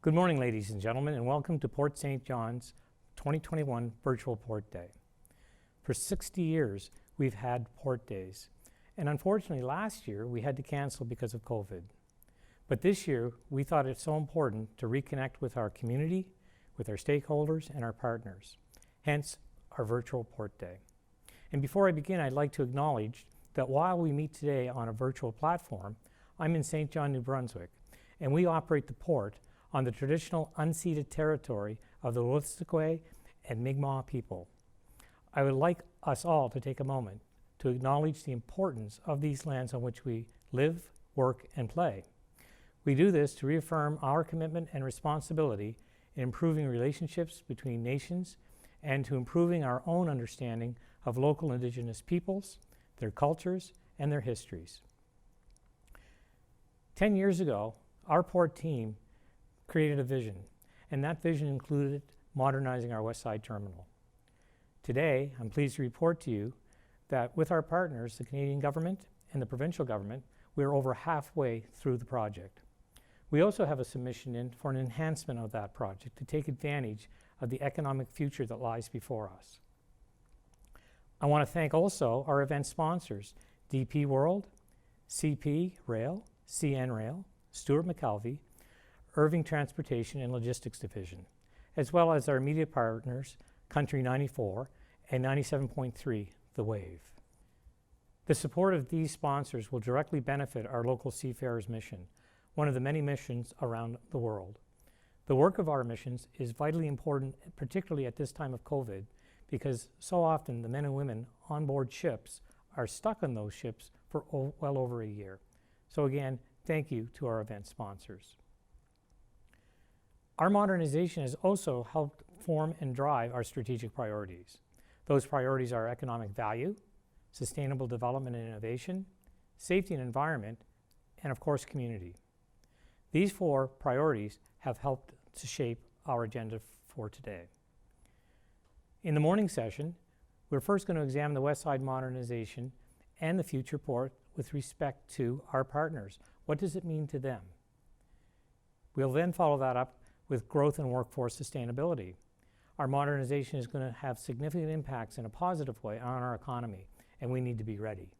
Good morning, ladies and gentlemen, and welcome to Port St. John's 2021 Virtual Port Day. For 60 years, we've had Port Days, and unfortunately last year we had to cancel because of COVID. But this year, we thought it's so important to reconnect with our community, with our stakeholders, and our partners, hence our Virtual Port Day. And before I begin, I'd like to acknowledge that while we meet today on a virtual platform, I'm in St. John, New Brunswick, and we operate the port on the traditional unceded territory of the Wolastoqey and Mi'kmaq people. I would like us all to take a moment to acknowledge the importance of these lands on which we live, work, and play. We do this to reaffirm our commitment and responsibility in improving relationships between nations and to improving our own understanding of local Indigenous peoples, their cultures, and their histories. 10 years ago, our port team created a vision, and that vision included modernizing our West Side Terminal. Today, I'm pleased to report to you that with our partners, the Canadian government and the provincial government, we're over halfway through the project. We also have a submission in for an enhancement of that project to take advantage of the economic future that lies before us. I want to thank also our event sponsors, DP World, CP Rail, CN Rail, Stuart McKelvey, Irving Transportation and Logistics Division, as well as our media partners, Country 94 and 97.3, The Wave. The support of these sponsors will directly benefit our local seafarers mission, one of the many missions around the world. The work of our missions is vitally important, particularly at this time of COVID, because so often the men and women on board ships are stuck on those ships for well over a year. So again, thank you to our event sponsors. Our modernization has also helped form and drive our strategic priorities. Those priorities are economic value, sustainable development and innovation, safety and environment, and of course, community. These four priorities have helped to shape our agenda for today. In the morning session, we're first going to examine the West Side modernization and the future port with respect to our partners. What does it mean to them? We'll then follow that up with growth and workforce sustainability. Our modernization is going to have significant impacts in a positive way on our economy, and we need to be ready.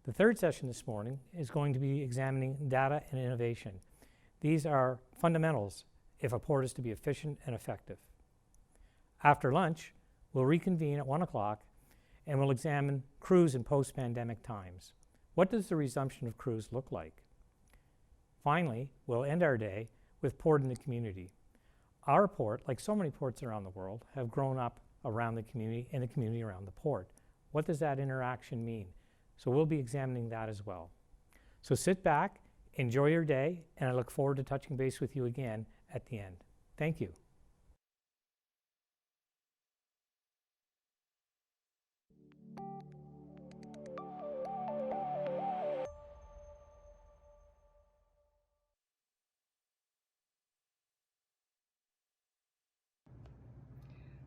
The third session this morning is going to be examining data and innovation. These are fundamentals if a port is to be efficient and effective. After lunch, we'll reconvene at 1 o'clock and we'll examine cruise in post-pandemic times. What does the resumption of cruise look like? Finally, we'll end our day with port in the community. Our port, like so many ports around the world, have grown up around the community and the community around the port. What does that interaction mean? So we'll be examining that as well. So sit back, enjoy your day, and I look forward to touching base with you again at the end. Thank you.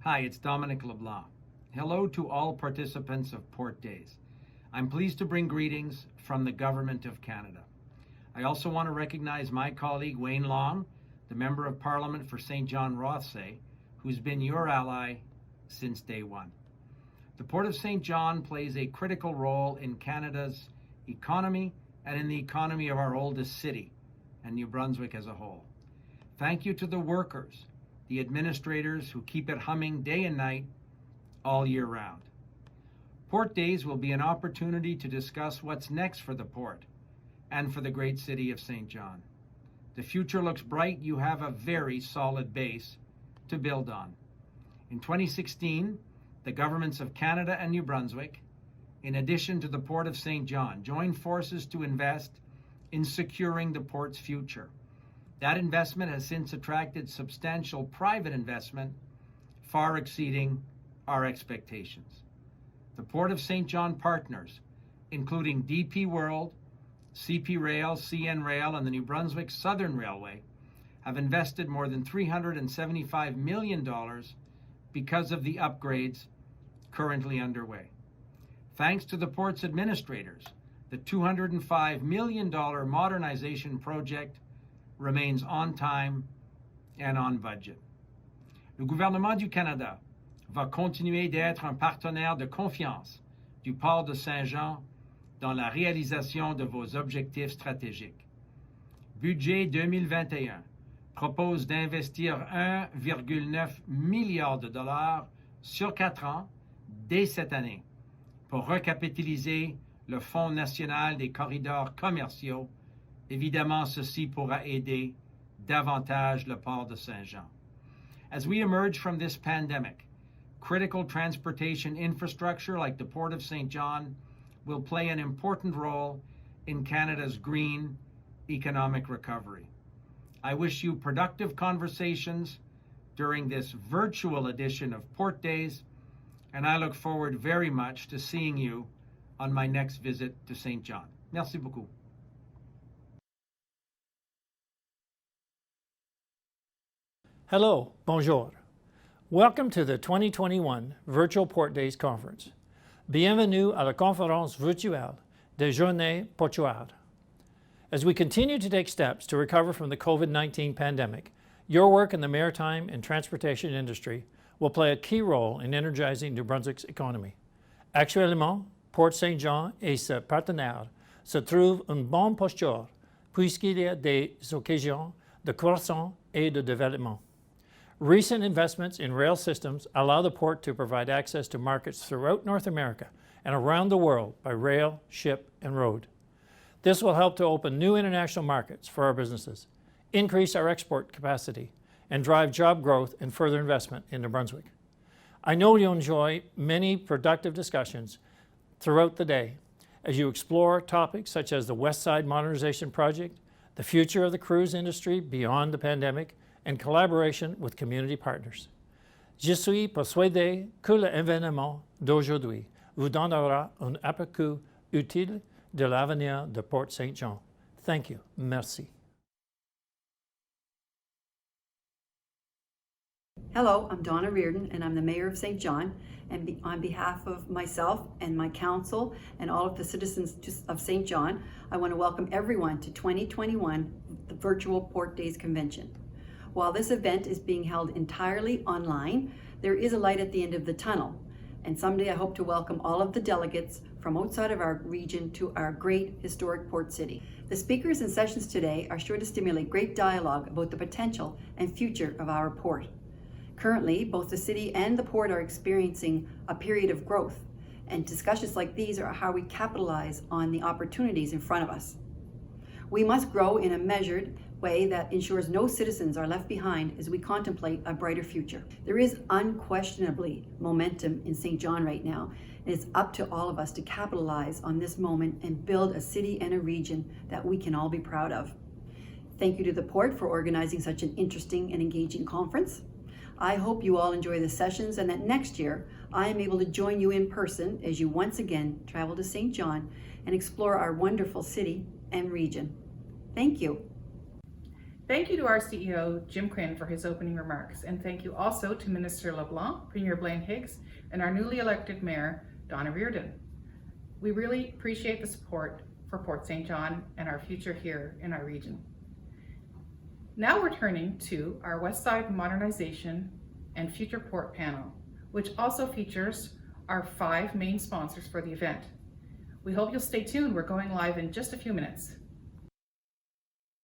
Hi, it's Dominic LeBlanc. Hello to all participants of Port Days. I'm pleased to bring greetings from the Government of Canada. I also want to recognize my colleague Wayne Long, the Member of Parliament for St. John Rothsay, who's been your ally since day one. The Port of St. John plays a critical role in Canada's economy and in the economy of our oldest city and New Brunswick as a whole. Thank you to the workers, the administrators who keep it humming day and night all year round. Port Days will be an opportunity to discuss what's next for the port and for the great city of St. John. The future looks bright. You have a very solid base to build on. In 2016, the governments of Canada and New Brunswick, in addition to the Port of St. John, joined forces to invest in securing the port's future. That investment has since attracted substantial private investment, far exceeding our expectations. The Port of St. John partners, including DP World, CP Rail, CN Rail, and the New Brunswick Southern Railway, have invested more than $375 million because of the upgrades currently underway. Thanks to the port's administrators, the $205 million modernization project remains on time and on budget. Le gouvernement du Canada va continuer d'être un partenaire de confiance du port de Saint-Jean dans la réalisation de vos objectifs stratégiques. Budget 2021 propose d'investir 1,9 milliard de dollars sur 4 ans dès cette année pour recapitaliser le Fonds national des corridors commerciaux. Évidemment, ceci pourra aider davantage le port de Saint-Jean. As we emerge from this pandemic, critical transportation infrastructure like the Port of St. John will play an important role in Canada's green economic recovery. I wish you productive conversations during this virtual edition of Port Days, and I look forward very much to seeing you on my next visit to St. John. Merci beaucoup. Hello, bonjour. Welcome to the 2021 Virtual Port Days Conference. Bienvenue à la conférence virtuelle des Journées Portuaires. As we continue to take steps to recover from the COVID-19 pandemic, your work in the maritime and transportation industry will play a key role in energizing New Brunswick's economy. Actuellement, Port Saint-Jean et ses partenaires se trouvent en bonne posture puisqu'il y a des occasions de croissance et de développement. Recent investments in rail systems allow the port to provide access to markets throughout North America and around the world by rail, ship, and road. This will help to open new international markets for our businesses, increase our export capacity, and drive job growth and further investment in New Brunswick. I know you'll enjoy many productive discussions throughout the day as you explore topics such as the West Side Modernization Project, the future of the cruise industry beyond the pandemic, and collaboration with community partners. Je suis persuadé que l'événement d'aujourd'hui vous donnera un aperçu utile de l'avenir de Port St. John. Thank you. Merci. Hello, I'm Donna Reardon, and I'm the Mayor of St. John. And on behalf of myself and my council and all of the citizens of St. John, I want to welcome everyone to 2021, the Virtual Port Days Convention. While this event is being held entirely online, there is a light at the end of the tunnel. And someday I hope to welcome all of the delegates from outside of our region to our great historic port city. The speakers and sessions today are sure to stimulate great dialogue about the potential and future of our port. Currently, both the city and the port are experiencing a period of growth, and discussions like these are how we capitalize on the opportunities in front of us. We must grow in a measured way that ensures no citizens are left behind as we contemplate a brighter future. There is unquestionably momentum in St. John right now, and it's up to all of us to capitalize on this moment and build a city and a region that we can all be proud of. Thank you to the Port for organizing such an interesting and engaging conference. I hope you all enjoy the sessions and that next year I am able to join you in person as you once again travel to St. John and explore our wonderful city and region. Thank you. Thank you to our CEO, Jim Quinn, for his opening remarks, and thank you also to Minister LeBlanc, Premier Blaine Higgs, and our newly elected Mayor, Donna Reardon. We really appreciate the support for Port St. John and our future here in our region. Now we're turning to our West Side Modernization and Future Port panel, which also features our 5 main sponsors for the event. We hope you'll stay tuned. We're going live in just a few minutes.